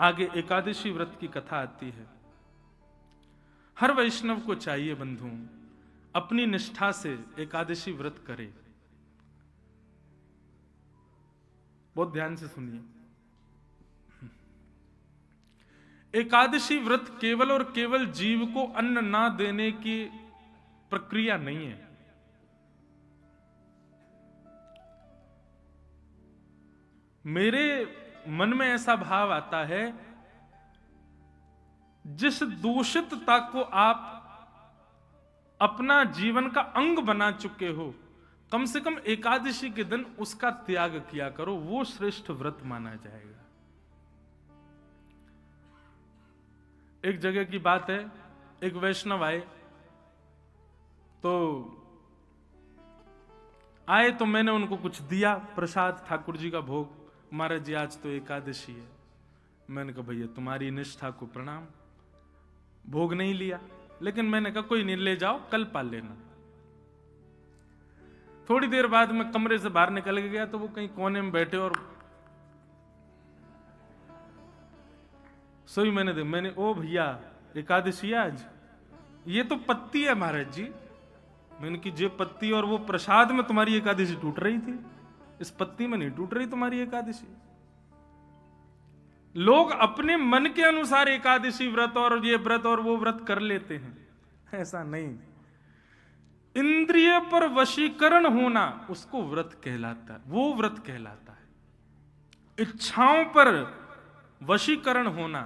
आगे एकादशी व्रत की कथा आती है। हर वैष्णव को चाहिए बंधु अपनी निष्ठा से एकादशी व्रत करे। बहुत ध्यान से सुनिए। एकादशी व्रत केवल और केवल जीव को अन्न ना देने की प्रक्रिया नहीं है। मेरे मन में ऐसा भाव आता है, जिस दूषितता को आप अपना जीवन का अंग बना चुके हो, कम से कम एकादशी के दिन उसका त्याग किया करो, वो श्रेष्ठ व्रत माना जाएगा। एक जगह की बात है, एक वैष्णव आए तो मैंने उनको कुछ दिया प्रसाद, ठाकुर जी का भोग। महाराज जी आज तो एकादशी है। मैंने कहा भैया तुम्हारी निष्ठा को प्रणाम, भोग नहीं लिया, लेकिन मैंने कहा कोई नहीं, ले जाओ, कल पाल लेना। थोड़ी देर बाद मैं कमरे से बाहर निकल गया तो वो कहीं कोने में बैठे और सोई मैंने ओ भैया एकादशी आज, ये तो पत्ती है महाराज जी। मैंने कि जे पत्ती और वो प्रसाद में तुम्हारी एकादशी टूट रही थी, इस पत्ती में नहीं टूट रही तुम्हारी एकादशी। लोग अपने मन के अनुसार एकादशी व्रत और ये व्रत और वो व्रत कर लेते हैं, ऐसा नहीं। इंद्रिय पर वशीकरण होना उसको व्रत कहलाता है, वो व्रत कहलाता है। इच्छाओं पर वशीकरण होना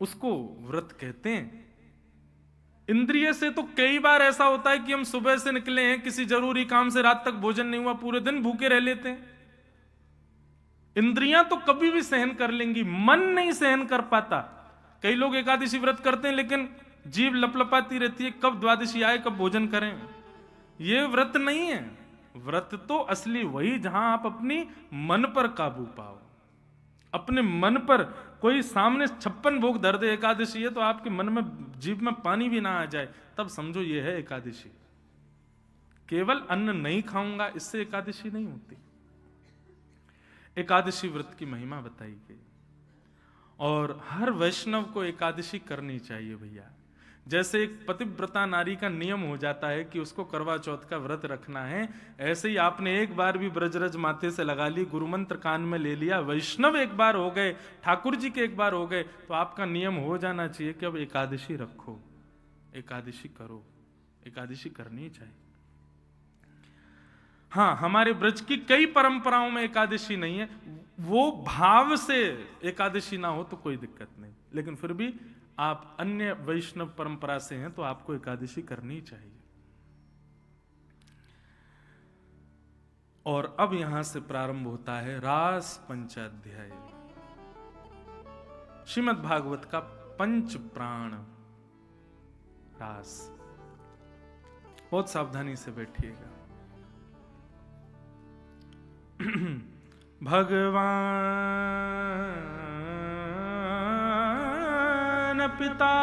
उसको व्रत कहते हैं। इंद्रिय से तो कई बार ऐसा होता है कि हम सुबह से निकले हैं किसी जरूरी काम से, रात तक भोजन नहीं हुआ, पूरे दिन भूखे रह लेते हैं। इंद्रियां तो कभी भी सहन कर लेंगी, मन नहीं सहन कर पाता। कई लोग एकादशी व्रत करते हैं लेकिन जीभ लपलपाती रहती है, कब द्वादशी आए, कब भोजन करें। यह व्रत नहीं है। व्रत तो असली वही जहां आप अपनी मन पर काबू पाओ, अपने मन पर। कोई सामने 56 भोग धर दे, एकादशी है, तो आपके मन में, जीभ में पानी भी ना आ जाए, तब समझो यह है एकादशी। केवल अन्न नहीं खाऊंगा इससे एकादशी नहीं होती। एकादशी व्रत की महिमा बताई गई और हर वैष्णव को एकादशी करनी चाहिए भैया। जैसे एक पतिव्रता नारी का नियम हो जाता है कि उसको करवा चौथ का व्रत रखना है, ऐसे ही आपने एक बार भी ब्रजरज माथे से लगा ली, गुरु मंत्र कान में ले लिया, वैष्णव एक बार हो गए, ठाकुर जी के एक बार हो गए, तो आपका नियम हो जाना चाहिए कि अब एकादशी रखो, एकादशी करो, एकादशी करनी चाहिए। हाँ, हमारे ब्रज की कई परंपराओं में एकादशी नहीं है, वो भाव से एकादशी ना हो तो कोई दिक्कत नहीं, लेकिन फिर भी आप अन्य वैष्णव परंपरा से हैं तो आपको एकादशी करनी चाहिए। और अब यहां से प्रारंभ होता है रास पंचाध्याय, श्रीमद् भागवत का पंच प्राण रास। बहुत सावधानी से बैठिएगा। भगवान पिता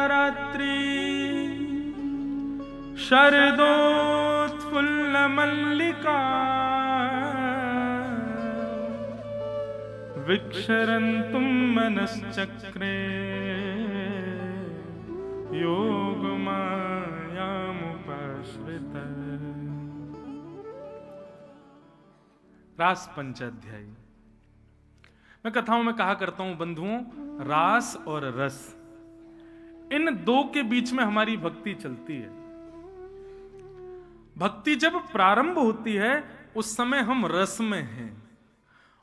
रात्रि शरदोत्फुल्ल मल्लिका विक्षरन्तुं मनश्चक्रे योगमायामुपाश्रितः। रास पंचाध्यायी। मैं कथाओं में कहा करता हूं बंधुओं, रास और रस, इन दो के बीच में हमारी भक्ति चलती है। भक्ति जब प्रारंभ होती है उस समय हम रस में हैं,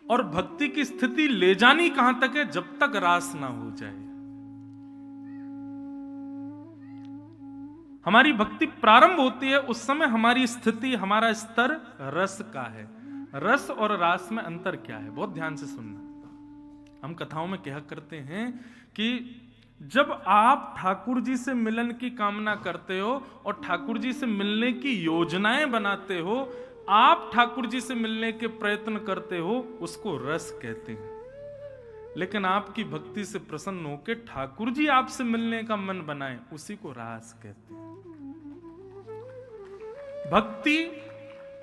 और भक्ति की स्थिति ले जानी कहां तक है, जब तक रास ना हो जाए। हमारी भक्ति प्रारंभ होती है उस समय हमारी स्थिति, हमारा स्तर रस का है। रस और रास में अंतर क्या है, बहुत ध्यान से सुनना। हम कथाओं में कहा करते हैं कि जब आप ठाकुर जी से मिलन की कामना करते हो और ठाकुर जी से मिलने की योजनाएं बनाते हो, आप ठाकुर जी से मिलने के प्रयत्न करते हो, उसको रस कहते हैं। लेकिन आपकी भक्ति से प्रसन्न होकर ठाकुर जी आपसे मिलने का मन बनाए, उसी को रास कहते हैं। भक्ति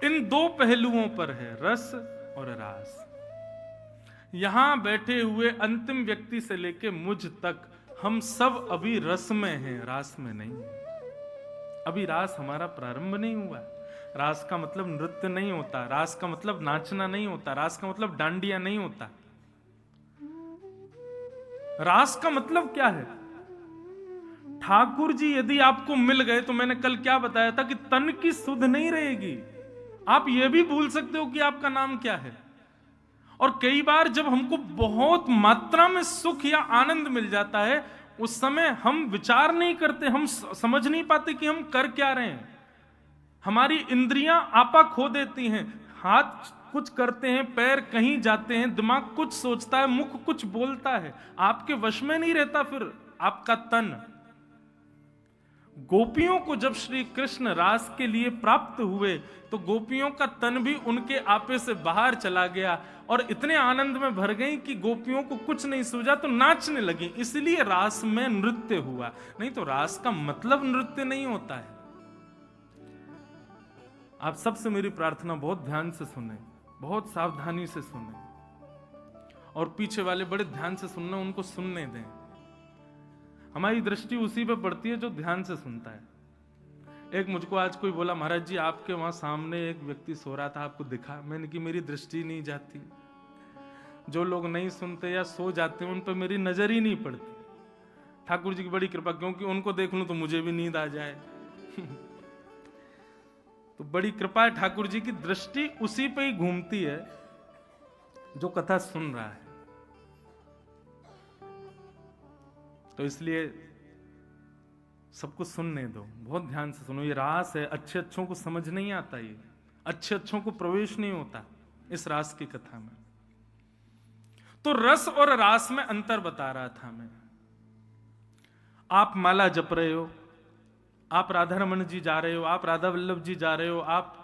इन दो पहलुओं पर है, रस और रास। यहां बैठे हुए अंतिम व्यक्ति से लेके मुझ तक हम सब अभी रस में हैं, रास में नहीं है। अभी रास हमारा प्रारंभ नहीं हुआ। रास का मतलब नृत्य नहीं होता, रास का मतलब नाचना नहीं होता, रास का मतलब डांडिया नहीं होता। रास का मतलब क्या है? ठाकुर जी यदि आपको मिल गए तो मैंने कल क्या बताया था कि तन की सुध नहीं रहेगी। आप यह भी भूल सकते हो कि आपका नाम क्या है। और कई बार जब हमको बहुत मात्रा में सुख या आनंद मिल जाता है, उस समय हम विचार नहीं करते, हम समझ नहीं पाते कि हम कर क्या रहे हैं। हमारी इंद्रियां आपा खो देती हैं, हाथ कुछ करते हैं, पैर कहीं जाते हैं, दिमाग कुछ सोचता है, मुख कुछ बोलता है, आपके वश में नहीं रहता फिर आपका तन। गोपियों को जब श्री कृष्ण रास के लिए प्राप्त हुए तो गोपियों का तन भी उनके आपे से बाहर चला गया और इतने आनंद में भर गई कि गोपियों को कुछ नहीं सूझा तो नाचने लगी। इसलिए रास में नृत्य हुआ, नहीं तो रास का मतलब नृत्य नहीं होता है। आप सबसे मेरी प्रार्थना, बहुत ध्यान से सुने, बहुत सावधानी से सुने, और पीछे वाले बड़े ध्यान से सुनना, उनको सुनने दें। हमारी दृष्टि उसी पे पड़ती है जो ध्यान से सुनता है। एक मुझको आज कोई बोला, महाराज जी आपके वहां सामने एक व्यक्ति सो रहा था, आपको दिखा? मैंने कि मेरी दृष्टि नहीं जाती। जो लोग नहीं सुनते या सो जाते हैं उन पर मेरी नजर ही नहीं पड़ती। ठाकुर जी की बड़ी कृपा, क्योंकि उनको देख लूं तो मुझे भी नींद आ जाए। तो बड़ी कृपा है ठाकुर जी की, दृष्टि उसी पे ही घूमती है जो कथा सुन रहा है। तो इसलिए सबको सुनने दो, बहुत ध्यान से सुनो। ये रास है, अच्छे अच्छों को समझ नहीं आता, ये अच्छे अच्छों को प्रवेश नहीं होता इस रास की कथा में। तो रस और रास में अंतर बता रहा था मैं। आप माला जप रहे हो, आप राधा रमन जी जा रहे हो, आप राधा वल्लभ जी जा रहे हो, आप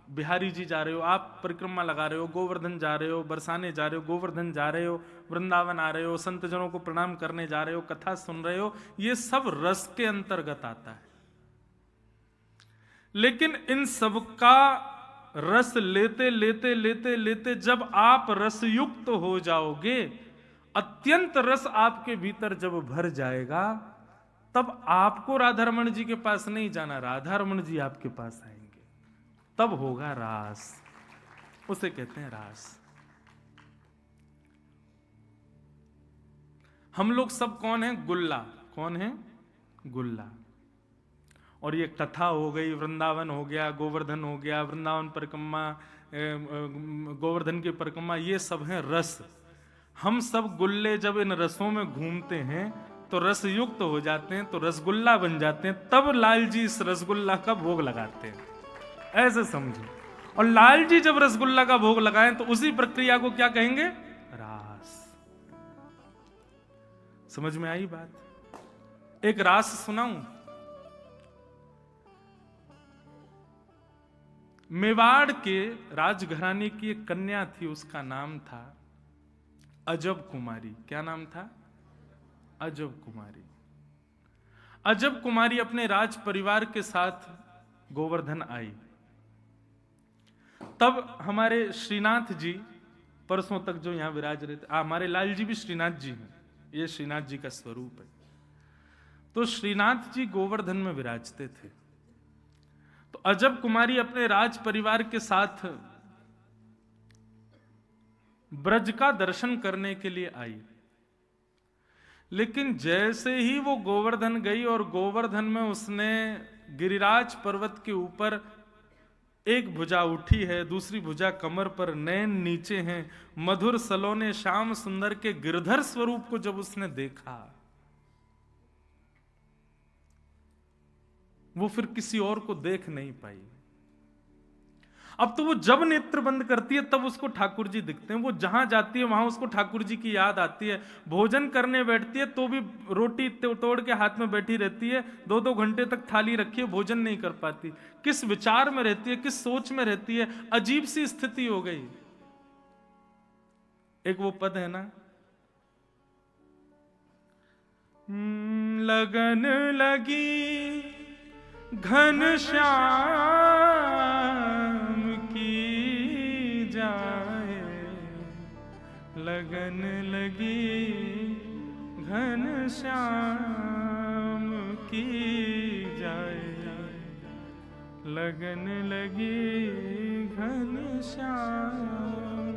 बिहारी जी जा रहे हो, आप परिक्रमा लगा रहे हो, गोवर्धन जा रहे हो, बरसाने जा रहे हो, गोवर्धन जा रहे हो, वृंदावन आ रहे हो, संत जनों को प्रणाम करने जा रहे हो, कथा सुन रहे हो, ये सब रस के अंतर्गत आता है। लेकिन इन सब का रस लेते लेते लेते लेते जब आप रसयुक्त हो जाओगे, अत्यंत रस आपके भीतर जब भर जाएगा, तब आपको राधा रमन जी के पास नहीं जाना, राधा रमन जी आपके पास आएंगे। तब होगा रास, उसे कहते हैं रास। हम लोग सब कौन है? गुल्ला। कौन है? गुल्ला। और ये कथा हो गई, वृंदावन हो गया, गोवर्धन हो गया, वृंदावन परिक्रमा, गोवर्धन की परिक्रमा, ये सब है रस। हम सब गुल्ले जब इन रसों में घूमते हैं तो रस युक्त हो जाते हैं, तो रसगुल्ला बन जाते हैं। तब लाल जी इस रसगुल्ला का भोग लगाते हैं, ऐसे समझो। और लाल जी जब रसगुल्ला का भोग लगाएं तो उसी प्रक्रिया को क्या कहेंगे? रास। समझ में आई बात? एक रास सुनाऊं। मेवाड़ के राजघराने की एक कन्या थी, उसका नाम था अजब कुमारी। क्या नाम था? अजब कुमारी। अजब कुमारी अपने राज परिवार के साथ गोवर्धन आई। तब हमारे श्रीनाथ जी, परसों तक जो यहां विराज रहे थे, हमारे लाल जी भी श्रीनाथ जी हैं, ये श्रीनाथ जी का स्वरूप है। तो श्रीनाथ जी गोवर्धन में विराजते थे। तो अजब कुमारी अपने राज परिवार के साथ ब्रज का दर्शन करने के लिए आई। लेकिन जैसे ही वो गोवर्धन गई और गोवर्धन में उसने गिरिराज पर्वत के ऊपर एक भुजा उठी है, दूसरी भुजा कमर पर, नैन नीचे हैं, मधुर सलोने श्याम सुंदर के गिरधर स्वरूप को जब उसने देखा, वो फिर किसी और को देख नहीं पाई। अब तो वो जब नेत्र बंद करती है तब उसको ठाकुर जी दिखते हैं। वो जहां जाती है वहां उसको ठाकुर जी की याद आती है। भोजन करने बैठती है तो भी रोटी तोड़ के हाथ में बैठी रहती है, 2-2 घंटे तक थाली रखी है, भोजन नहीं कर पाती। किस विचार में रहती है, किस सोच में रहती है, अजीब सी स्थिति हो गई। एक वो पद है ना, लगन लगी घन श्याम की जाए, लगन लगी घन श्याम की जाए, लगन लगी घन श्याम।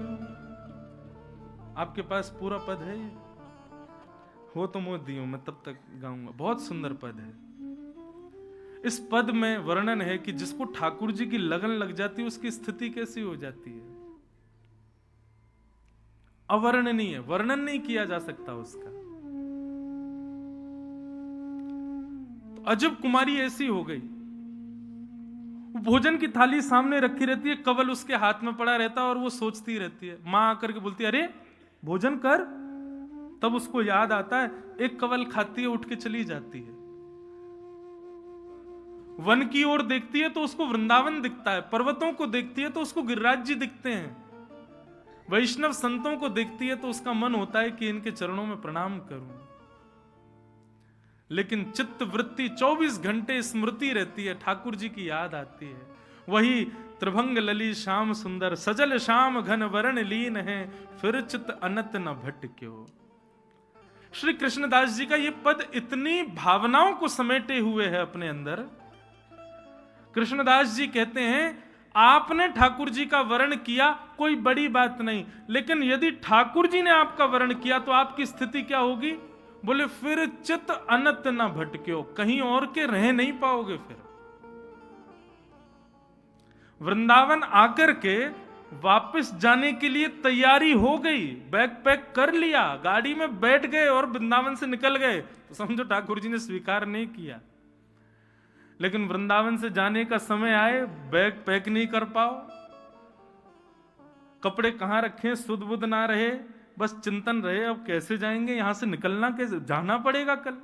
आपके पास पूरा पद है? हो तो मोह दियो, मैं तब तक गाऊंगा। बहुत सुंदर पद है। इस पद में वर्णन है कि जिसको ठाकुर जी की लगन लग जाती है उसकी स्थिति कैसी हो जाती है, अवर्णनीय, वर्णन नहीं किया जा सकता उसका। तो अजब कुमारी ऐसी हो गई, भोजन की थाली सामने रखी रहती है, कवल उसके हाथ में पड़ा रहता है और वो सोचती रहती है। मां आकर के बोलती है, अरे भोजन कर। तब उसको याद आता है, एक कवल खाती है, उठ के चली जाती है। वन की ओर देखती है तो उसको वृंदावन दिखता है, पर्वतों को देखती है तो उसको गिरिराज जी दिखते हैं, वैष्णव संतों को देखती है तो उसका मन होता है कि इनके चरणों में प्रणाम करूं। लेकिन चित्त वृत्ति 24 घंटे स्मृति रहती है, ठाकुर जी की याद आती है। वही त्रिभंग लली श्याम सुंदर, सजल श्याम घन वरण लीन है, फिर चित्त अनत न भटक्यो। श्री कृष्णदास जी का ये पद इतनी भावनाओं को समेटे हुए है अपने अंदर। कृष्णदास जी कहते हैं, आपने ठाकुर जी का वर्ण किया कोई बड़ी बात नहीं, लेकिन यदि ठाकुर जी ने आपका वर्ण किया तो आपकी स्थिति क्या होगी? बोले फिर चित्त अनत न भटक्यो, कहीं और के रह नहीं पाओगे। फिर वृंदावन आकर के वापस जाने के लिए तैयारी हो गई, बैग पैक कर लिया, गाड़ी में बैठ गए और वृंदावन से निकल गए, तो समझो ठाकुर जी ने स्वीकार नहीं किया। लेकिन वृंदावन से जाने का समय आए, बैग पैक नहीं कर पाओ, कपड़े कहां रखें सुध बुध ना रहे, बस चिंतन रहे अब कैसे जाएंगे, यहां से निकलना कैसे, जाना पड़ेगा कल।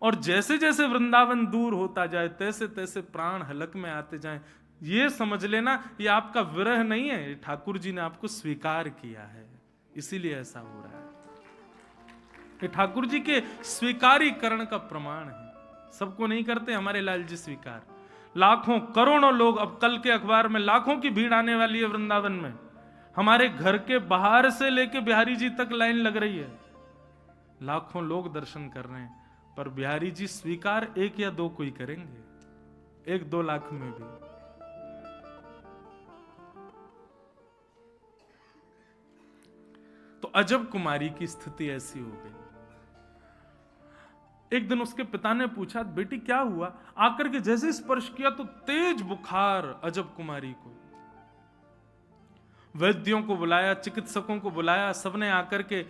और जैसे जैसे वृंदावन दूर होता जाए तैसे तैसे प्राण हलक में आते जाएं। ये समझ लेना, ये आपका विरह नहीं है, ठाकुर जी ने आपको स्वीकार किया है, इसीलिए ऐसा हो रहा है। ये ठाकुर जी के स्वीकारीकरण का प्रमाण है। सबको नहीं करते हमारे लाल जी स्वीकार। लाखों करोड़ों लोग, अब कल के अखबार में लाखों की भीड़ आने वाली है वृंदावन में। हमारे घर के बाहर से लेके बिहारी जी तक लाइन लग रही है, लाखों लोग दर्शन कर रहे हैं। पर बिहारी जी स्वीकार 1 या 2 कोई करेंगे, 1-2 लाख में भी। तो अजब कुमारी की स्थिति ऐसी हो गई। एक दिन उसके पिता ने पूछा, बेटी क्या हुआ? आकर के जैसे स्पर्श किया तो तेज बुखार अजब कुमारी को। वैद्यों को बुलाया, चिकित्सकों को बुलाया, सबने आकर के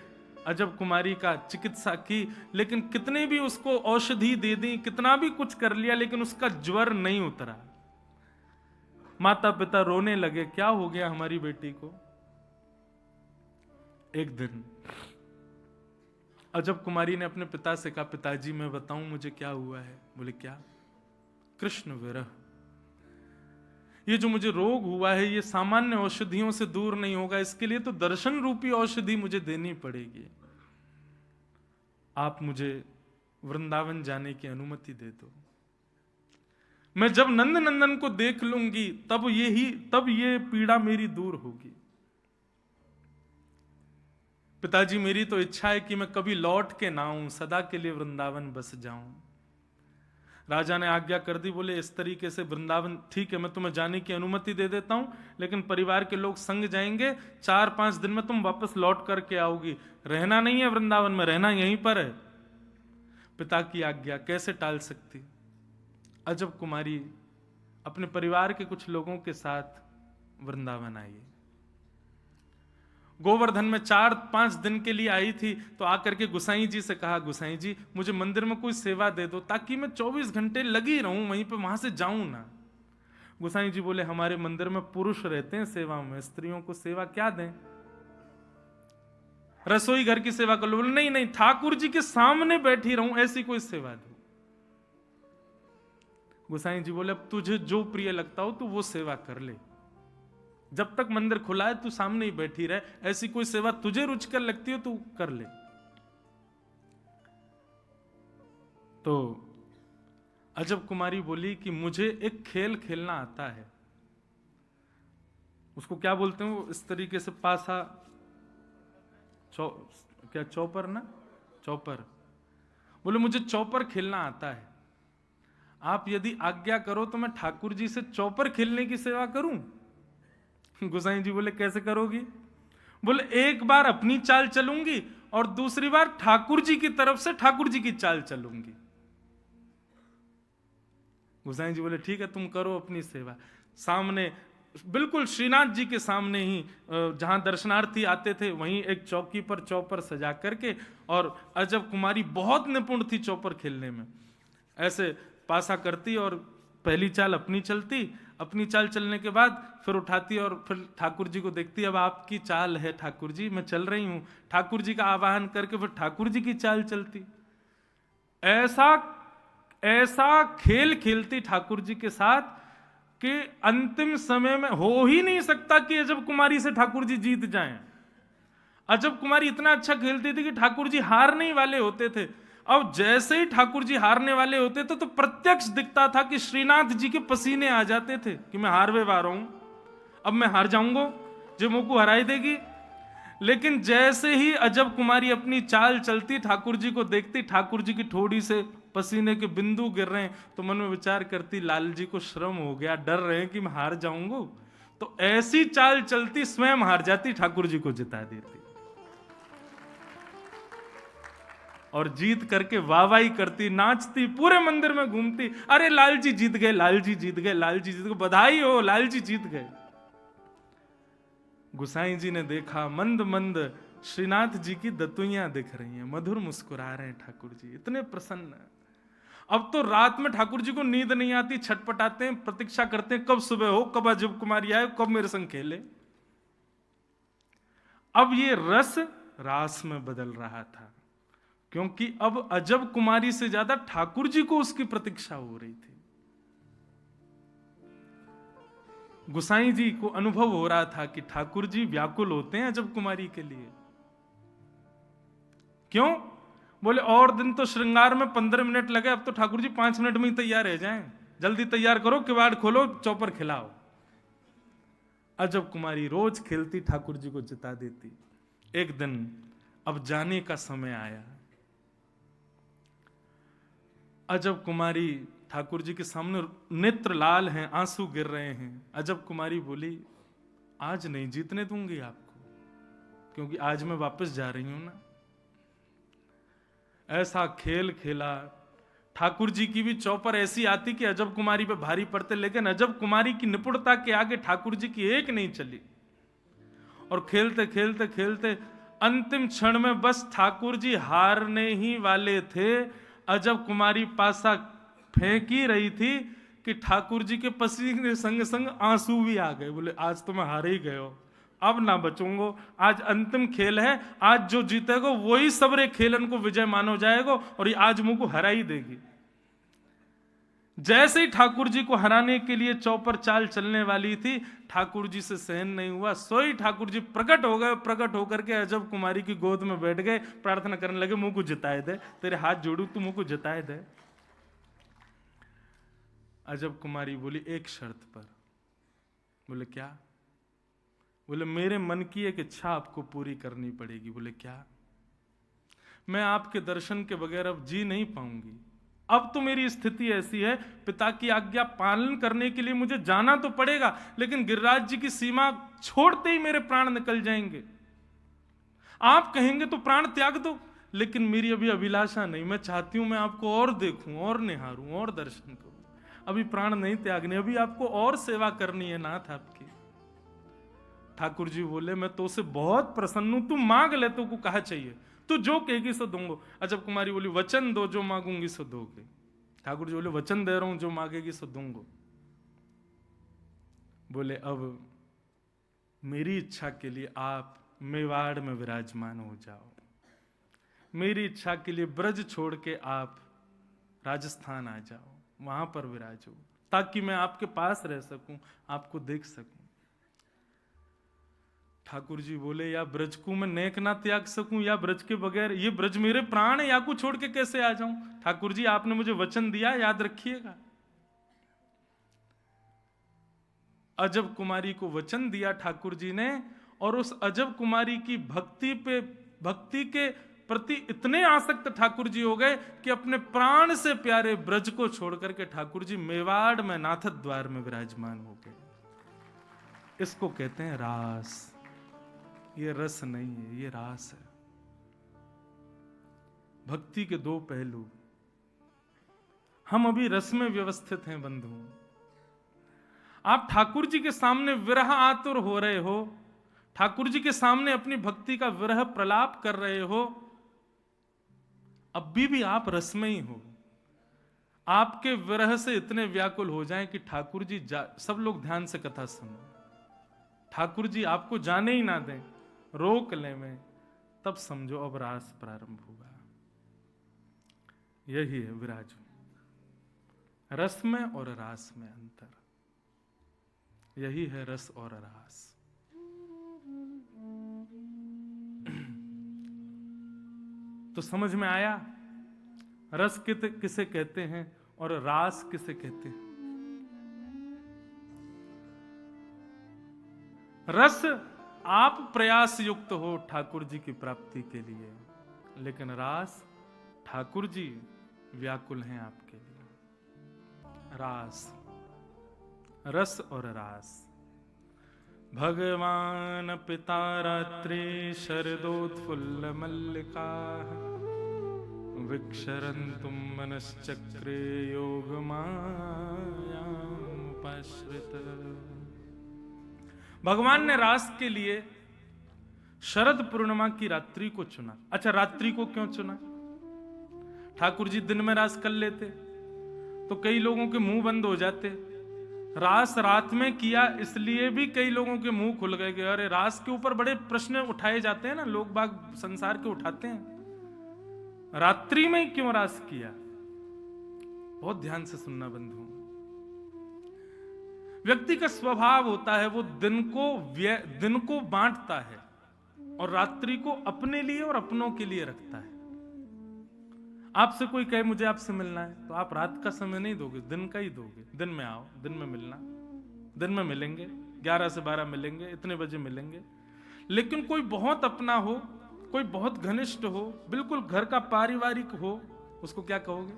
अजब कुमारी का चिकित्सा की, लेकिन कितने भी उसको औषधि दे दी, कितना भी कुछ कर लिया, लेकिन उसका ज्वर नहीं उतरा। माता पिता रोने लगे, क्या हो गया हमारी बेटी को? एक दिन अजब कुमारी ने अपने पिता से कहा, पिताजी मैं बताऊं मुझे क्या हुआ है? बोले क्या? कृष्ण विरह। ये जो मुझे रोग हुआ है ये सामान्य औषधियों से दूर नहीं होगा, इसके लिए तो दर्शन रूपी औषधि मुझे देनी पड़ेगी। आप मुझे वृंदावन जाने की अनुमति दे दो। मैं जब नंद नंदन को देख लूंगी तब ये पीड़ा मेरी दूर होगी। पिताजी मेरी तो इच्छा है कि मैं कभी लौट के ना आऊं, सदा के लिए वृंदावन बस जाऊं। राजा ने आज्ञा कर दी, बोले इस तरीके से वृंदावन ठीक है, मैं तुम्हें जाने की अनुमति दे देता हूं, लेकिन परिवार के लोग संग जाएंगे, 4-5 दिन में तुम वापस लौट करके आओगी, रहना नहीं है वृंदावन में, रहना यहीं पर है। पिता की आज्ञा कैसे टाल सकती। अजब कुमारी अपने परिवार के कुछ लोगों के साथ वृंदावन आई। गोवर्धन में 4-5 दिन के लिए आई थी, तो आकर के गुसाई जी से कहा, गुसाई जी मुझे मंदिर में कोई सेवा दे दो ताकि मैं 24 घंटे लगी रहूं वहीं पे, वहां से जाऊं ना। गुसाई जी बोले हमारे मंदिर में पुरुष रहते हैं सेवा में, स्त्रियों को सेवा क्या दें, रसोई घर की सेवा कर लो। बोले नहीं नहीं, ठाकुर जी के सामने बैठी रहूं ऐसी कोई सेवा दो। गुसाई जी बोले अब तुझे जो प्रिय लगता हो तू वो सेवा कर ले, जब तक मंदिर खुला है तू सामने ही बैठी रहे, ऐसी कोई सेवा तुझे रुचिकर लगती हो तू कर ले। तो अजब कुमारी बोली कि मुझे एक खेल खेलना आता है। उसको क्या बोलते हैं वो, इस तरीके से पासा क्या चौपर ना, चौपर। बोले मुझे चौपर खेलना आता है, आप यदि आज्ञा करो तो मैं ठाकुर जी से चौपर खेलने की सेवा करूं। गोसाई जी बोले कैसे करोगी? बोले एक बार अपनी चाल चलूंगी और दूसरी बार ठाकुर जी की तरफ से ठाकुर जी की चाल चलूंगी। गोसाई जी बोले ठीक है, तुम करो अपनी सेवा। सामने बिल्कुल श्रीनाथ जी के सामने ही जहां दर्शनार्थी आते थे वहीं एक चौकी पर चौपर सजा करके, और अजब कुमारी बहुत निपुण थी चौपर खेलने में, ऐसे पासा करती और पहली चाल अपनी चलती, अपनी चाल चलने के बाद फिर उठाती और फिर ठाकुर जी को देखती, अब आपकी चाल है ठाकुर जी, मैं चल रही हूं। ठाकुर जी का आवाहन करके फिर ठाकुर जी की चाल चलती। ऐसा ऐसा खेल खेलती ठाकुर जी के साथ कि अंतिम समय में हो ही नहीं सकता कि अजब कुमारी से ठाकुर जी जीत जाएं। अजब कुमारी इतना अच्छा खेलती थी कि ठाकुर जी हारने वाले होते थे। अब जैसे ही ठाकुर जी हारने वाले होते थे तो प्रत्यक्ष दिखता था कि श्रीनाथ जी के पसीने आ जाते थे कि मैं हारवे वाला हूं, अब मैं हार जाऊंगा, जो मुझको हराई देगी। लेकिन जैसे ही अजब कुमारी अपनी चाल चलती, ठाकुर जी को देखती, ठाकुर जी की ठोड़ी से पसीने के बिंदु गिर रहे हैं, तो मन में विचार करती लाल जी को श्रम हो गया, डर रहे हैं कि मैं हार जाऊंगा। तो ऐसी चाल चलती, स्वयं हार जाती, ठाकुर जी को जिता देती और जीत करके वाहवाही करती, नाचती, पूरे मंदिर में घूमती, अरे लाल जी जीत गए, लाल जी जीत गए, लाल जी जीत गए, बधाई हो, लाल जी जीत गए। गुसाई जी ने देखा मंद मंद श्रीनाथ जी की दतुइयां दिख रही हैं, मधुर मुस्कुरा रहे हैं ठाकुर जी, इतने प्रसन्न। अब तो रात में ठाकुर जी को नींद नहीं आती, छटपटाते हैं, प्रतीक्षा करते हैं कब सुबह हो, कब अजब कुमारी आए, कब मेरे संग खेले। अब ये रस रास में बदल रहा था, क्योंकि अब अजब कुमारी से ज्यादा ठाकुर जी को उसकी प्रतीक्षा हो रही थी। गुसाई जी को अनुभव हो रहा था कि ठाकुर जी व्याकुल होते हैं अजब कुमारी के लिए। क्यों? बोले और दिन तो श्रृंगार में 15 मिनट लगे, अब तो ठाकुर जी 5 मिनट में ही तैयार रह जाएं, जल्दी तैयार करो, किवाड़ खोलो, चौपर खिलाओ। अजब कुमारी रोज खेलती, ठाकुर जी को जिता देती। एक दिन अब जाने का समय आया। अजब कुमारी ठाकुर जी के सामने नेत्र लाल हैं, आंसू गिर रहे हैं। अजब कुमारी बोली आज नहीं जीतने दूंगी आपको, क्योंकि आज मैं वापस जा रही हूं ना। ऐसा खेल खेला, ठाकुर जी की भी चौपर ऐसी आती कि अजब कुमारी पे भारी पड़ते, लेकिन अजब कुमारी की निपुणता के आगे ठाकुर जी की एक नहीं चली। और खेलते खेलते खेलते अंतिम क्षण में बस ठाकुर जी हारने ही वाले थे, अजब कुमारी पासा फेंक ही रही थी कि ठाकुर जी के पसीने के संग संग आंसू भी आ गए। बोले आज तो मैं हार ही गए हो, अब ना बचूंगो, आज अंतिम खेल है, आज जो जीतेगा वही सबरे खेलन को विजय मानो जाएगा और ये आज मुझको हरा ही देगी। जैसे ही ठाकुर जी को हराने के लिए चौपर चाल चलने वाली थी, ठाकुर जी से सहन नहीं हुआ, सोई ठाकुर जी प्रकट हो गए। प्रकट होकर के अजब कुमारी की गोद में बैठ गए, प्रार्थना करने लगे मुझको जिताए दे, तेरे हाथ जोड़ू तू मुझको जिताए दे। अजब कुमारी बोली एक शर्त पर। बोले क्या? बोले मेरे मन की एक इच्छा आपको पूरी करनी पड़ेगी। बोले क्या? मैं आपके दर्शन के बगैर अब जी नहीं पाऊंगी, अब तो मेरी स्थिति ऐसी है, पिता की आज्ञा पालन करने के लिए मुझे जाना तो पड़ेगा, लेकिन गिरिराज जी की सीमा छोड़ते ही मेरे प्राण निकल जाएंगे। आप कहेंगे तो प्राण त्याग दो, लेकिन मेरी अभी अभिलाषा नहीं, मैं चाहती हूं मैं आपको और देखूं और निहारूं और दर्शन करूं। अभी प्राण नहीं त्यागने, अभी आपको और सेवा करनी है नाथ आपकी। ठाकुर जी बोले मैं तो से बहुत प्रसन्न हूं, तू मांग ले, तो को कहा चाहिए, तू जो कहेगी सो दूंगो। अजब कुमारी बोली वचन दो, जो मांगूंगी सो दोगे। ठाकुर जी बोले वचन दे रहा हूं, जो मांगेगी सो दूंगो। बोले अब मेरी इच्छा के लिए आप मेवाड़ में विराजमान हो जाओ, मेरी इच्छा के लिए ब्रज छोड़ के आप राजस्थान आ जाओ, वहां पर विराजो, ताकि मैं आपके पास रह सकूं, आपको देख सकूं। ठाकुर जी बोले या ब्रज को मैं नेक ना त्याग सकूं, या ब्रज के बगैर, ये ब्रज मेरे प्राण है, या को छोड़ के कैसे आ जाऊं? ठाकुर जी आपने मुझे वचन दिया, याद रखिएगा। अजब कुमारी को वचन दिया ठाकुर जी ने, और उस अजब कुमारी की भक्ति पे भक्ति के प्रति इतने आसक्त ठाकुर जी हो गए कि अपने प्राण से प्यारे ब्रज को छोड़ करके ठाकुर जी मेवाड़ में नाथ द्वार में विराजमान हो गए। इसको कहते हैं रास। ये रस नहीं है, ये रास है। भक्ति के दो पहलू। हम अभी रस में व्यवस्थित हैं बंधु। आप ठाकुर जी के सामने विरह आतुर हो रहे हो, ठाकुर जी के सामने अपनी भक्ति का विरह प्रलाप कर रहे हो, अब भी आप रस में ही हो। आपके विरह से इतने व्याकुल हो जाएं कि ठाकुर जी सब लोग ध्यान से कथा सुनो, ठाकुर जी आपको जाने ही ना दें, रोक ले में, तब समझो अब रास प्रारंभ होगा। यही है विराजो, रस में और रास में अंतर। यही है रस और रास। तो समझ में आया रस किसे कहते हैं और रास किसे कहते हैं। रस आप प्रयास युक्त हो ठाकुर जी की प्राप्ति के लिए, लेकिन रास ठाकुर जी व्याकुल हैं आपके लिए। रास, रस और रास। भगवान पिता रात्रि शरदोत्फुल्ल मल्लिका विक्षरन्तुम मनश्चक्रे योग मायामुपाश्रित। भगवान ने रास के लिए शरद पूर्णिमा की रात्रि को चुना। अच्छा, रात्रि को क्यों चुना? ठाकुर जी दिन में रास कर लेते तो कई लोगों के मुंह बंद हो जाते। रास रात में किया इसलिए भी कई लोगों के मुंह खुल गए कि अरे रास के ऊपर बड़े प्रश्न उठाए जाते हैं ना, लोग बाग संसार के उठाते हैं, रात्रि में क्यों रास किया? बहुत ध्यान से सुनना बंधु। व्यक्ति का स्वभाव होता है वो दिन को बांटता है और रात्रि को अपने लिए और अपनों के लिए रखता है। आपसे कोई कहे मुझे आपसे मिलना है तो आप रात का समय नहीं दोगे, दिन का ही दोगे। दिन में आओ, दिन में मिलना, दिन में मिलेंगे, 11 से 12 मिलेंगे, इतने बजे मिलेंगे। लेकिन कोई बहुत अपना हो, कोई बहुत घनिष्ठ हो, बिल्कुल घर का पारिवारिक हो, उसको क्या कहोगे?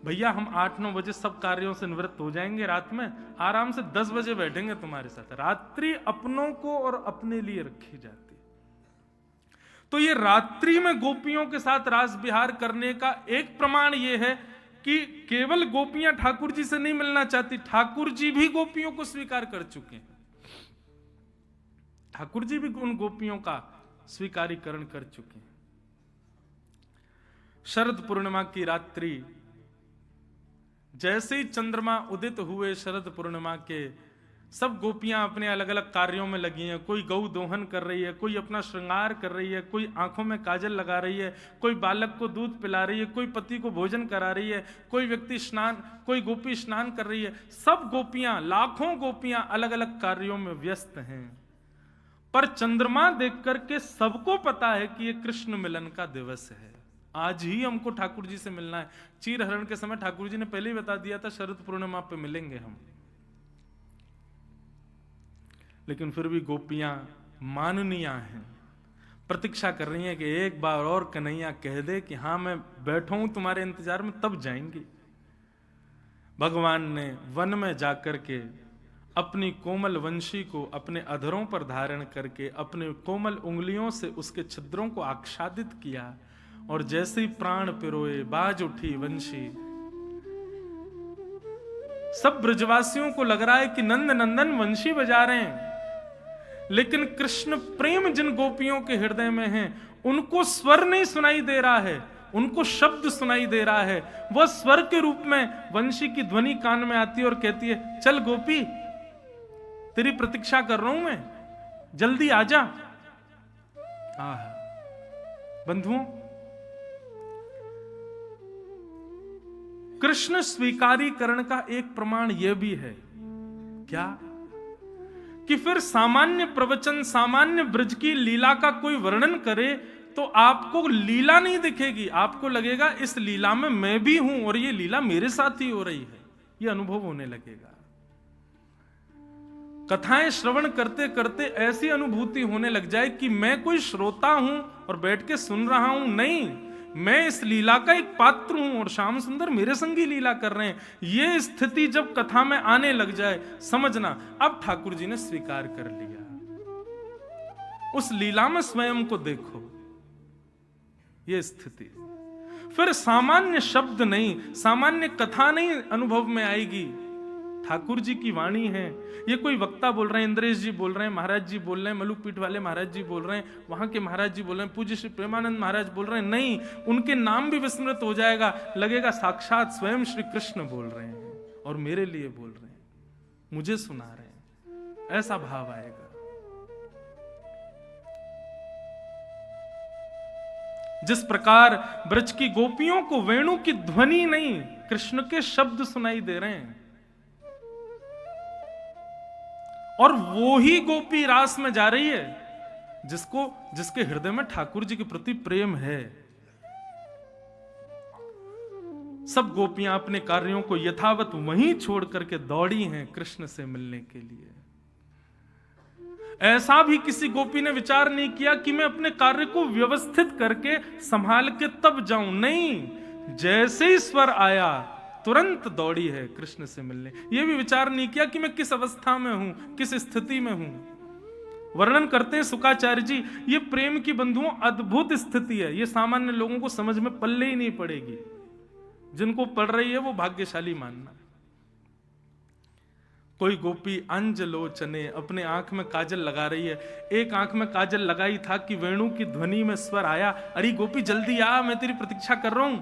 भैया हम 8-9 बजे सब कार्यों से निवृत्त हो जाएंगे, रात में आराम से 10 बजे बैठेंगे तुम्हारे साथ। रात्रि अपनों को और अपने लिए रखी जाती। तो ये रात्रि में गोपियों के साथ रास विहार करने का एक प्रमाण ये है कि केवल गोपियां ठाकुर जी से नहीं मिलना चाहती, ठाकुर जी भी गोपियों को स्वीकार कर चुके हैं। ठाकुर जी भी उन गोपियों का स्वीकारीकरण कर चुके हैं। शरद पूर्णिमा की रात्रि जैसे ही चंद्रमा उदित हुए, शरद पूर्णिमा के सब गोपियां अपने अलग अलग कार्यों में लगी हैं। कोई गौ दोहन कर रही है, कोई अपना श्रृंगार कर रही है, कोई आंखों में काजल लगा रही है, कोई बालक को दूध पिला रही है, कोई पति को भोजन करा रही है, कोई व्यक्ति स्नान, कोई गोपी स्नान कर रही है। सब गोपियां, लाखों गोपियां अलग अलग कार्यों में व्यस्त हैं। पर चंद्रमा देख करके सबको पता है कि यह कृष्ण मिलन का दिवस है, आज ही हमको ठाकुर जी से मिलना है। चीर हरण के समय ठाकुर जी ने पहले ही बता दिया था शरद पूर्णिमा पे मिलेंगे हम। लेकिन फिर भी गोपियां माननीय हैं, प्रतीक्षा कर रही हैं कि एक बार और कन्हैया कह दे कि हाँ मैं बैठा हूं तुम्हारे इंतजार में, तब जाएंगी। भगवान ने वन में जाकर के अपनी कोमल वंशी को अपने अधरों पर धारण करके अपने कोमल उंगलियों से उसके छिद्रों को आच्छादित किया और जैसे ही प्राण पिरोए बाज उठी वंशी। सब ब्रजवासियों को लग रहा है कि नंद नंदन वंशी बजा रहे हैं, लेकिन कृष्ण प्रेम जिन गोपियों के हृदय में है उनको स्वर नहीं सुनाई दे रहा है, उनको शब्द सुनाई दे रहा है। वह स्वर के रूप में वंशी की ध्वनि कान में आती है और कहती है चल गोपी, तेरी प्रतीक्षा कर रहा हूं मैं, जल्दी आजा। बंधुओं, कृष्ण स्वीकारीकरण का एक प्रमाण यह भी है क्या कि फिर सामान्य प्रवचन, सामान्य ब्रज की लीला का कोई वर्णन करे तो आपको लीला नहीं दिखेगी, आपको लगेगा इस लीला में मैं भी हूं और ये लीला मेरे साथ ही हो रही है, ये अनुभव होने लगेगा। कथाएं श्रवण करते करते ऐसी अनुभूति होने लग जाए कि मैं कोई श्रोता हूं और बैठ के सुन रहा हूं, नहीं, मैं इस लीला का एक पात्र हूं और श्याम सुंदर मेरे संगी लीला कर रहे हैं। यह स्थिति जब कथा में आने लग जाए, समझना अब ठाकुर जी ने स्वीकार कर लिया। उस लीला में स्वयं को देखो, यह स्थिति। फिर सामान्य शब्द नहीं, सामान्य कथा नहीं अनुभव में आएगी। ठाकुर जी की वाणी है। ये कोई वक्ता बोल रहे हैं, इंद्रेश जी बोल रहे हैं, महाराज जी बोल रहे हैं, मलुकपीठ वाले महाराज जी बोल रहे हैं, वहां के महाराज जी बोल रहे हैं, पूज्य श्री प्रेमानंद महाराज बोल रहे हैं, नहीं, उनके नाम भी विस्मृत हो जाएगा, लगेगा साक्षात स्वयं श्री कृष्ण बोल रहे हैं और मेरे लिए बोल रहे हैं, मुझे सुना रहे हैं, ऐसा भाव आएगा। जिस प्रकार ब्रज की गोपियों को वेणु की ध्वनि नहीं, कृष्ण के शब्द सुनाई दे रहे हैं, और वो ही गोपी रास में जा रही है जिसके हृदय में ठाकुर जी के प्रति प्रेम है। सब गोपियां अपने कार्यों को यथावत वहीं छोड़ करके दौड़ी हैं कृष्ण से मिलने के लिए। ऐसा भी किसी गोपी ने विचार नहीं किया कि मैं अपने कार्य को व्यवस्थित करके संभाल के तब जाऊं, नहीं, जैसे ही स्वर आया तुरंत दौड़ी है कृष्ण से मिलने। यह भी विचार नहीं किया कि मैं किस अवस्था में हूं, किस स्थिति में हूं। वर्णन करते हैं शुकाचार्य जी, ये प्रेम की बंधुओं अद्भुत स्थिति है, ये सामान्य लोगों को समझ में पल्ले ही नहीं पड़ेगी। जिनको पड़ रही है वो भाग्यशाली मानना। कोई गोपी अंजलोचने अपने आंख में काजल लगा रही है, एक आंख में काजल लगाई था कि वेणु की ध्वनि में स्वर आया, अरे गोपी जल्दी आ, मैं तेरी प्रतीक्षा कर रहा हूं।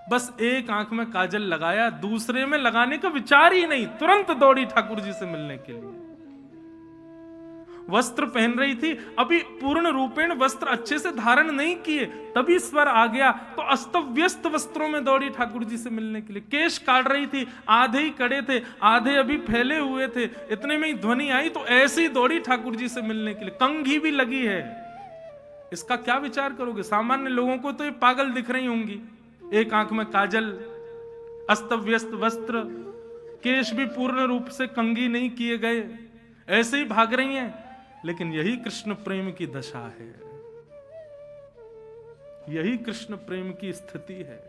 बस एक आंख में काजल लगाया, दूसरे में लगाने का विचार ही नहीं, तुरंत दौड़ी ठाकुर जी से मिलने के लिए। वस्त्र पहन रही थी, अभी पूर्ण रूपेण वस्त्र अच्छे से धारण नहीं किए, तभी स्वर आ गया तो अस्तव्यस्त वस्त्रों में दौड़ी ठाकुर जी से मिलने के लिए। केश काट रही थी, आधे ही कड़े थे, आधे अभी फैले हुए थे, इतने में ही ध्वनि आई तो ऐसे ही दौड़ी ठाकुर जी से मिलने के लिए। कंघी भी लगी है, इसका क्या विचार करोगे? सामान्य लोगों को तो ये पागल दिख रही होंगी। एक आंख में काजल, अस्तव्यस्त वस्त्र, केश भी पूर्ण रूप से कंघी नहीं किए गए, ऐसे ही भाग रही हैं। लेकिन यही कृष्ण प्रेम की दशा है, यही कृष्ण प्रेम की स्थिति है।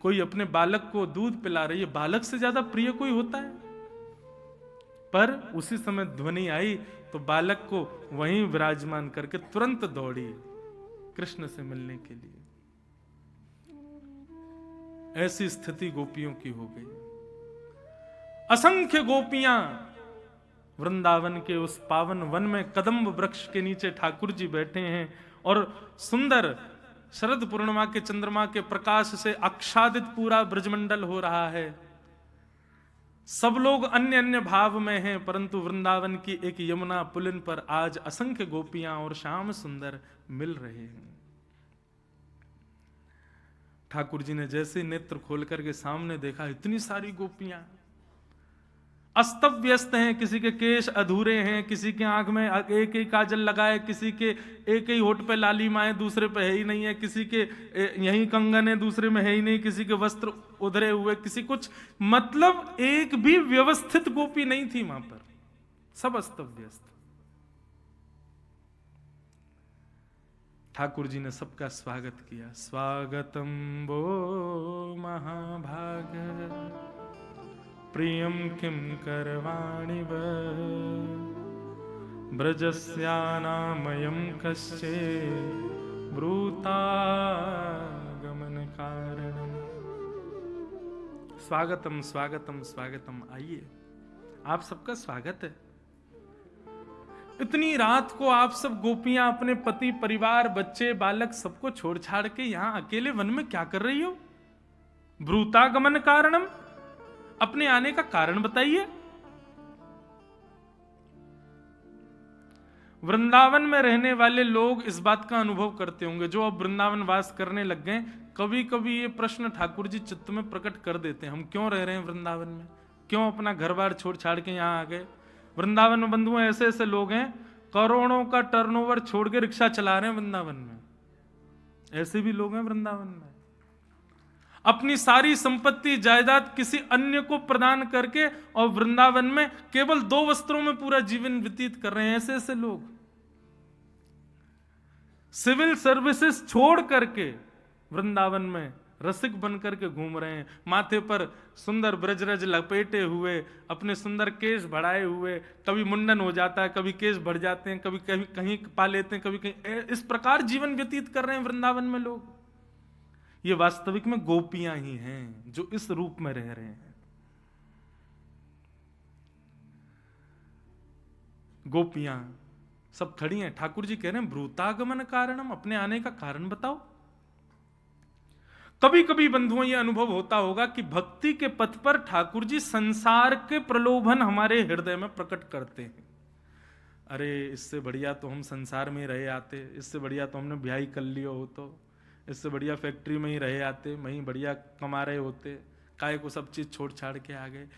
कोई अपने बालक को दूध पिला रही है, बालक से ज्यादा प्रिय कोई होता है? पर उसी समय ध्वनि आई तो बालक को वहीं विराजमान करके तुरंत दौड़ी कृष्ण से मिलने के लिए। ऐसी स्थिति गोपियों की हो गई। असंख्य गोपियां वृंदावन के उस पावन वन में कदम्ब वृक्ष के नीचे ठाकुर जी बैठे हैं और सुंदर शरद पूर्णिमा के चंद्रमा के प्रकाश से आच्छादित पूरा ब्रजमंडल हो रहा है। सब लोग अन्य अन्य भाव में हैं, परंतु वृंदावन की एक यमुना पुलिन पर आज असंख्य गोपियां और श्याम सुंदर मिल रहे हैं। ठाकुर जी ने जैसे नेत्र खोल करके सामने देखा, इतनी सारी गोपियां अस्त व्यस्त हैं, किसी के केश अधूरे हैं, किसी के आंख में एक ही काजल लगाए, किसी के एक ही होठ पे लाली माए, दूसरे पे है ही नहीं है, किसी के यही कंगन है, दूसरे में है ही नहीं, किसी के वस्त्र उधरे हुए, किसी कुछ, मतलब एक भी व्यवस्थित गोपी नहीं थी वहां पर, सब अस्त व्यस्त। ठाकुर जी ने सबका स्वागत किया। स्वागतम वो महाभाग प्रियम किम करवाणि ब्रजस्यानामयं कश्चे ब्रूतागमन कारणम। स्वागतम स्वागतम स्वागतम, आइए, आप सबका स्वागत है। इतनी रात को आप सब गोपियां अपने पति परिवार बच्चे बालक सबको छोड़ छाड़ के यहां अकेले वन में क्या कर रही हो? ब्रूतागमन कारणम, अपने आने का कारण बताइए। वृंदावन में रहने वाले लोग इस बात का अनुभव करते होंगे, जो अब वृंदावन वास करने लग गए, कभी कभी ये प्रश्न ठाकुर जी चित्त में प्रकट कर देते हैं, हम क्यों रह रहे हैं वृंदावन में, क्यों अपना घर बार छोड़ छाड़ के यहां आ गए। वृंदावन में बंधुओं ऐसे ऐसे लोग हैं, करोड़ों का टर्नओवर छोड़ के रिक्शा चला रहे हैं वृंदावन में, ऐसे भी लोग हैं वृंदावन में। अपनी सारी संपत्ति जायदाद किसी अन्य को प्रदान करके और वृंदावन में केवल 2 वस्त्रों में पूरा जीवन व्यतीत कर रहे हैं, ऐसे ऐसे लोग। सिविल सर्विसेज छोड़ करके वृंदावन में रसिक बन करके घूम रहे हैं, माथे पर सुंदर ब्रजरज लपेटे हुए, अपने सुंदर केश बढ़ाए हुए, कभी मुंडन हो जाता है, कभी केश बढ़ जाते हैं, कभी कहीं कहीं पा लेते हैं, कभी कहीं, इस प्रकार जीवन व्यतीत कर रहे हैं वृंदावन में लोग। ये वास्तविक में गोपियां ही हैं जो इस रूप में रह रहे हैं। गोपियां सब खड़ी हैं, ठाकुर जी कह रहे हैं ब्रूतागमन कारणम, अपने आने का कारण बताओ। कभी कभी बंधुओं ये अनुभव होता होगा कि भक्ति के पथ पर ठाकुर जी संसार के प्रलोभन हमारे हृदय में प्रकट करते हैं। अरे इससे बढ़िया तो हम संसार में ही रहे आते, इससे बढ़िया तो हमने ब्याह कर लिया हो, तो इससे बढ़िया फैक्ट्री में ही रहे आते, वहीं बढ़िया कमा रहे होते, काय को सब चीज छोड़ छाड़ के आ गए।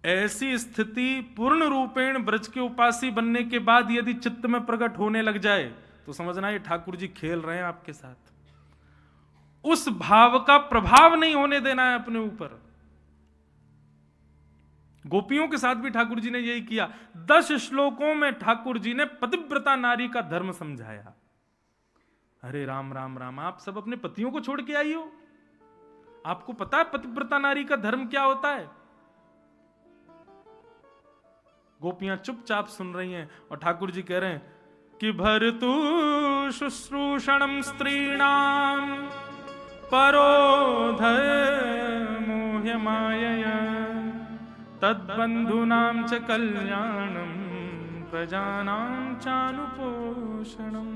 ऐसी स्थिति पूर्ण रूपेण ब्रज के उपासी बनने के बाद यदि चित्त में प्रकट होने लग जाए तो समझना ये ठाकुर जी खेल रहे हैं आपके साथ। उस भाव का प्रभाव नहीं होने देना है अपने ऊपर। गोपियों के साथ भी ठाकुर जी ने यही किया। 10 श्लोकों में ठाकुर जी ने पतिव्रता नारी का धर्म समझाया। अरे राम राम राम, आप सब अपने पतियों को छोड़ के आई हो, आपको पता है पतिव्रता नारी का धर्म क्या होता है? गोपियां चुपचाप सुन रही हैं और ठाकुर जी कह रहे हैं कि भर्तु शुश्रूषणम स्त्रीणाम परो धर्मो मायया तद्बंधूनां च कल्याणम प्रजानां चानुपोषणम।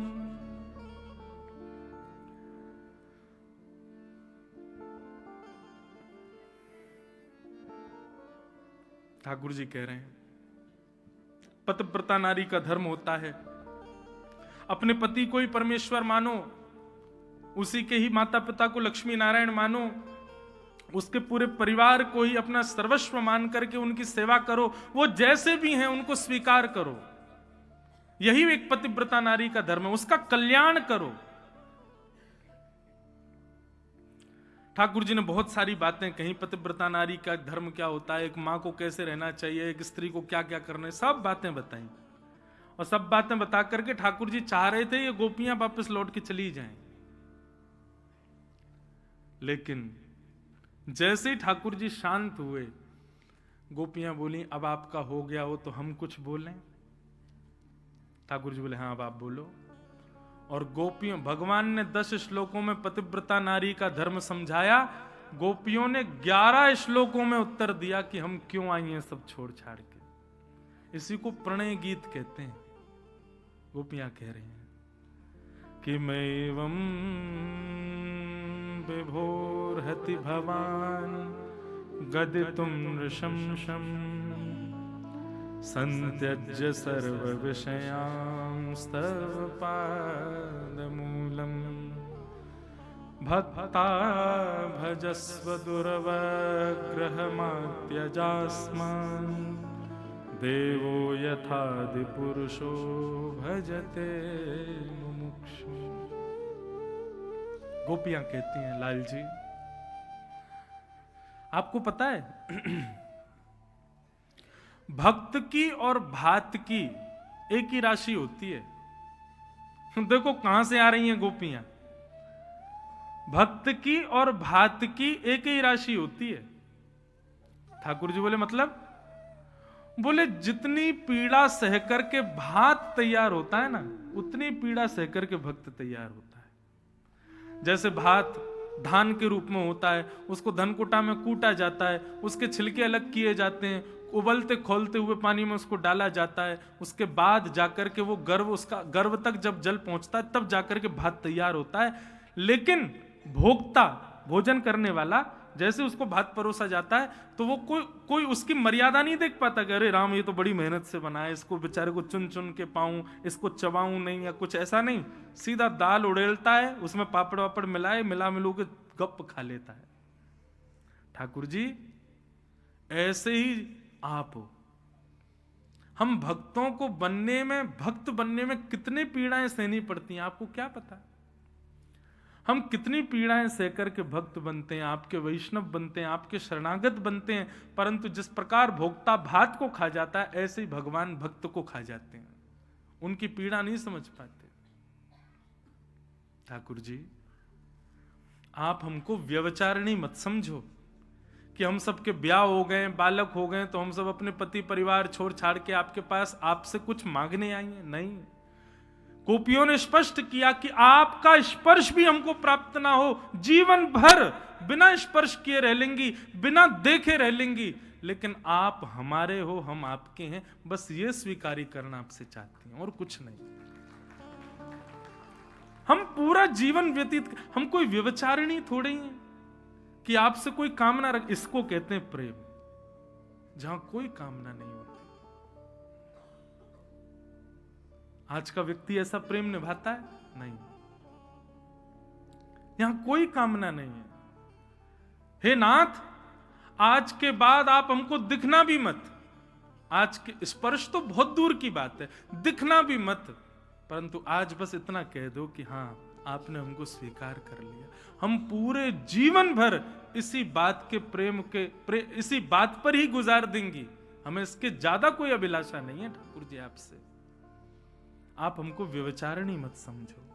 ठाकुर जी कह रहे हैं पतिव्रता नारी का धर्म होता है अपने पति को ही परमेश्वर मानो, उसी के ही माता पिता को लक्ष्मी नारायण मानो, उसके पूरे परिवार को ही अपना सर्वस्व मान करके उनकी सेवा करो, वो जैसे भी हैं उनको स्वीकार करो। यही एक पतिव्रता नारी का धर्म है, उसका कल्याण करो। ठाकुर जी ने बहुत सारी बातें कही, पतिव्रता नारी का धर्म क्या होता है, एक मां को कैसे रहना चाहिए, एक स्त्री को क्या क्या करना है, सब बातें बताई। और सब बातें बता करके ठाकुर जी चाह रहे थे ये गोपियां वापस लौट के चली जाएं। लेकिन जैसे ही ठाकुर जी शांत हुए, गोपियां बोली अब आपका हो गया हो तो हम कुछ बोलें। ठाकुर जी बोले हाँ अब आप बोलो। और गोपियों, भगवान ने 10 श्लोकों में पतिव्रता नारी का धर्म समझाया, गोपियों ने 11 श्लोकों में उत्तर दिया कि हम क्यों आई हैं सब छोड़ छाड़ के। इसी को प्रणय गीत कहते हैं। गोपियां कह रही हैं कि मैवं विभोर्हति भवान गदितुं नृशंसम् संत्यज्य सर्व विषयांस्तव पादमूलम् भक्ता भजस्व दुर्वग्रहमात्यजास्मान् देवो यथादिपुरुषो भजते मुमुक्षु। गोपियां कहती हैं लाल जी आपको पता है भक्त की और भात की एक ही राशि होती है। देखो कहां से आ रही हैं गोपियां। भक्त की और भात की एक ही राशि होती है। ठाकुर जी बोले मतलब? बोले जितनी पीड़ा सहकर के भात तैयार होता है ना, उतनी पीड़ा सहकर के भक्त तैयार होता है। जैसे भात धान के रूप में होता है, उसको धनकुटा में कूटा जाता है, उसके छिलके अलग किए जाते हैं, उबलते खोलते हुए पानी में उसको डाला जाता है, उसके बाद जाकर के वो उसका गर्भ तक जब जल पहुंचता है तब जाकर के भात तैयार होता है। लेकिन भोक्ता, भोजन करने वाला, जैसे उसको भात परोसा जाता है तो वो कोई उसकी मर्यादा नहीं देख पाता कि अरे राम ये तो बड़ी मेहनत से बना है, इसको बेचारे को चुन चुन के पाऊं, इसको चबाऊं नहीं, या कुछ ऐसा नहीं। सीधा दाल उड़ेलता है, उसमें पापड़ वापड़ मिलाए, मिला मिलू के गप खा लेता है। ठाकुर जी ऐसे ही आप हो। हम भक्तों को बनने में, भक्त बनने में कितनी पीड़ाएं सहनी पड़ती हैं आपको क्या पता। हम कितनी पीड़ाएं सहकर के भक्त बनते हैं, आपके वैष्णव बनते हैं, आपके शरणागत बनते हैं, परंतु जिस प्रकार भोक्ता भात को खा जाता है ऐसे ही भगवान भक्त को खा जाते हैं। उनकी पीड़ा नहीं समझ पाते। ठाकुर जी, आप हमको व्यभिचारिणी मत समझो कि हम सबके ब्याह हो गए, बालक हो गए, तो हम सब अपने पति परिवार छोड़ छाड़ के आपके पास आपसे कुछ मांगने आई हैं। नहीं, गोपियों ने स्पष्ट किया कि आपका स्पर्श भी हमको प्राप्त ना हो, जीवन भर बिना स्पर्श किए रह लेंगी, बिना देखे रह लेंगी, लेकिन आप हमारे हो, हम आपके हैं, बस ये स्वीकारी करना आपसे चाहती हैं और कुछ नहीं। हम पूरा जीवन व्यतीत, हम कोई व्यभिचारिणी थोड़े ही हैं कि आपसे कोई कामना रख। इसको कहते हैं प्रेम, जहां कोई कामना नहीं होती। आज का व्यक्ति ऐसा प्रेम निभाता है? नहीं, यहां कोई कामना नहीं है। हे नाथ, आज के बाद आप हमको दिखना भी मत। आज के स्पर्श तो बहुत दूर की बात है, दिखना भी मत, परंतु आज बस इतना कह दो कि हां, आपने हमको स्वीकार कर लिया। हम पूरे जीवन भर इसी बात के इसी बात पर ही गुजार देंगी। हमें इसके ज्यादा कोई अभिलाषा नहीं है ठाकुर जी आपसे। आप हमको व्यभिचारिणी मत समझो।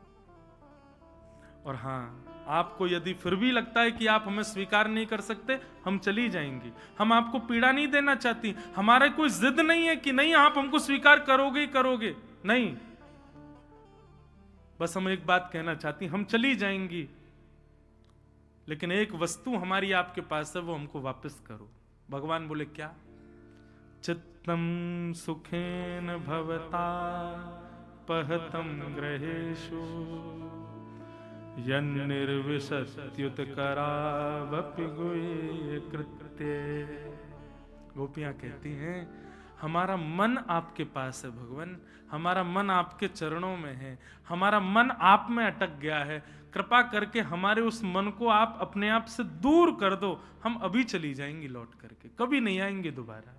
और हां, आपको यदि फिर भी लगता है कि आप हमें स्वीकार नहीं कर सकते, हम चली जाएंगी। हम आपको पीड़ा नहीं देना चाहती। हमारा कोई जिद नहीं है कि नहीं आप हमको स्वीकार करोगे ही करोगे, नहीं। बस हम एक बात कहना चाहती, हम चली जाएंगी, लेकिन एक वस्तु हमारी आपके पास है, वो हमको वापस करो। भगवान बोले क्या? चित्तम सुखेन भवता पहतम ग्रहेषु यन्निर्विशत्युत करावपि गुह्य कृत्ये। गोपियां कहती हैं, हमारा मन आपके पास है भगवान, हमारा मन आपके चरणों में है, हमारा मन आप में अटक गया है। कृपा करके हमारे उस मन को आप अपने आप से दूर कर दो। हम अभी चली जाएंगी लौट करके, कभी नहीं आएंगे दोबारा।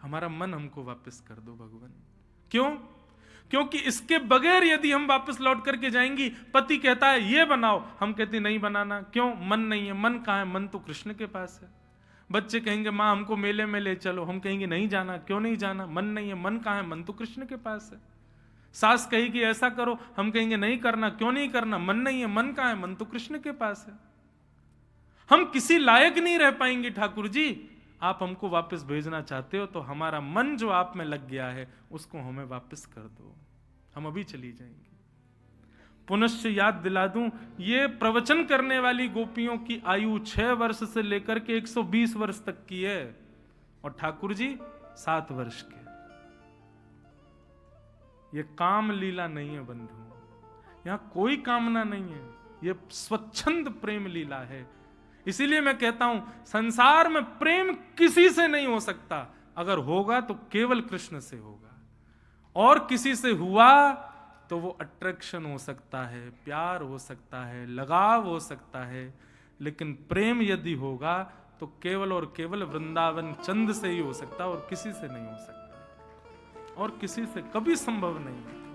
हमारा मन हमको वापस कर दो भगवान। क्यों? क्योंकि इसके बगैर यदि हम वापस लौट करके जाएंगी, पति कहता है ये बनाओ, हम कहते नहीं बनाना। क्यों? मन नहीं है। मन कहाँ है? मन तो कृष्ण के पास है। बच्चे कहेंगे माँ हमको मेले में ले चलो, हम कहेंगे नहीं जाना। क्यों नहीं जाना? मन नहीं है। मन कहाँ है? मन तो कृष्ण के पास है। सास कहेगी ऐसा करो, हम कहेंगे नहीं करना। क्यों नहीं करना? मन नहीं है। मन कहाँ है? मन तो कृष्ण के पास है। हम किसी लायक नहीं रह पाएंगे ठाकुर जी। आप हमको वापस भेजना चाहते हो तो हमारा मन जो आप में लग गया है उसको हमें वापस कर दो, हम अभी चली जाएंगे। पुनश्च याद दिला दूं, ये प्रवचन करने वाली गोपियों की आयु 6 वर्ष से लेकर के 120 वर्ष तक की है, और ठाकुर जी 7 वर्ष के। ये काम लीला नहीं है बंधु, यहां कोई कामना नहीं है, ये स्वच्छंद प्रेम लीला है। इसीलिए मैं कहता हूं, संसार में प्रेम किसी से नहीं हो सकता। अगर होगा तो केवल कृष्ण से होगा, और किसी से हुआ तो वो अट्रैक्शन हो सकता है, प्यार हो सकता है, लगाव हो सकता है, लेकिन प्रेम यदि होगा तो केवल और केवल वृंदावन चंद से ही हो सकता, और किसी से नहीं हो सकता, और किसी से कभी संभव नहीं है।